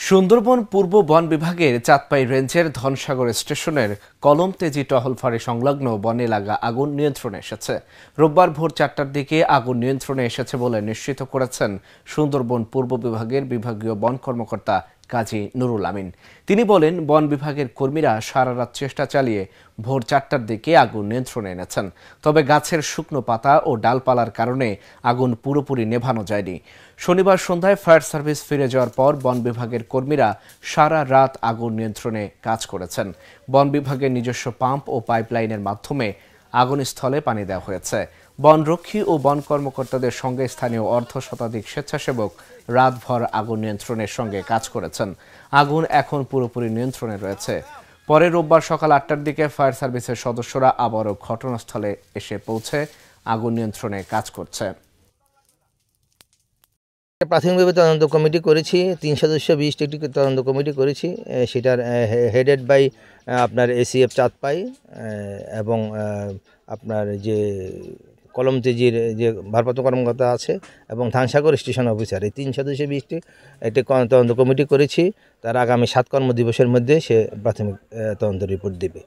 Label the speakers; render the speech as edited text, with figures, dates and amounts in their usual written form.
Speaker 1: সুন্দরবন পূর্ব বন বিভাগের চাঁদপাই রেঞ্জের ধনসাগর স্টেশনের কলমতেজি টহল ফাঁড়ি সংলগ্ন বন এলাকা আগুন নিয়ন্ত্রণে এসেছে। রোববার ভোর 4টার দিকে আগুন নিয়ন্ত্রণে এসেছে বলে নিশ্চিত করেছেন সুন্দরবন পূর্ব বিভাগের বিভাগীয় বন কর্মকর্তা কাজী নুরুল আমিন। তিনি বলেন, বন বিভাগের কর্মীরা সারা রাত চেষ্টা চালিয়ে ভোর 4টার দিকে আগুন নিয়ন্ত্রণে এনেছেন। তবে গাছের শুকনো পাতা ও ডালপালার কারণে আগুন পুরোপুরি নেভানো যায়নি। শনিবার সন্ধ্যায় ফায়ার সার্ভিস ফিরে যাওয়ার পর বন বিভাগের কর্মীরা সারা রাত আগুন নিয়ন্ত্রণে কাজ করেছেন। বন বিভাগের নিজস্ব পাম্প ও পাইপলাইনের মাধ্যমে আগুনস্থলে পানি দেওয়া হয়েছে। বনরক্ষী ও বন কর্মকর্তাদের সঙ্গে স্থানীয় অর্ধশতাধিক স্বেচ্ছাসেবক রাতভর আগুন নিয়ন্ত্রণের সঙ্গে কাজ করেছেন। আগুন এখন পুরোপুরি নিয়ন্ত্রণে রয়েছে। পরে রোববার সকাল 8টার দিকে ফায়ার সার্ভিসের সদস্যরা আবারও ঘটনাস্থলে এসে পৌঁছে আগুন নিয়ন্ত্রণে কাজ করছে।
Speaker 2: প্রাথমিকভাবে তদন্ত কমিটি করেছি, 3 সদস্য বিশিষ্ট একটি তদন্ত কমিটি করেছি। সেটার হেডেড বাই আপনার এসিএফ চাঁদপাই এবং আপনার যে কলমতেজির যে ভারপ্রাপ্ত কর্মকর্তা আছে এবং ধনসাগর স্টেশন অফিসার, এই 3 সদস্য বিশিষ্ট একটি তদন্ত কমিটি করেছি। তার আগামী 7 কর্মদিবসের মধ্যে সে প্রাথমিক তদন্ত রিপোর্ট দেবে।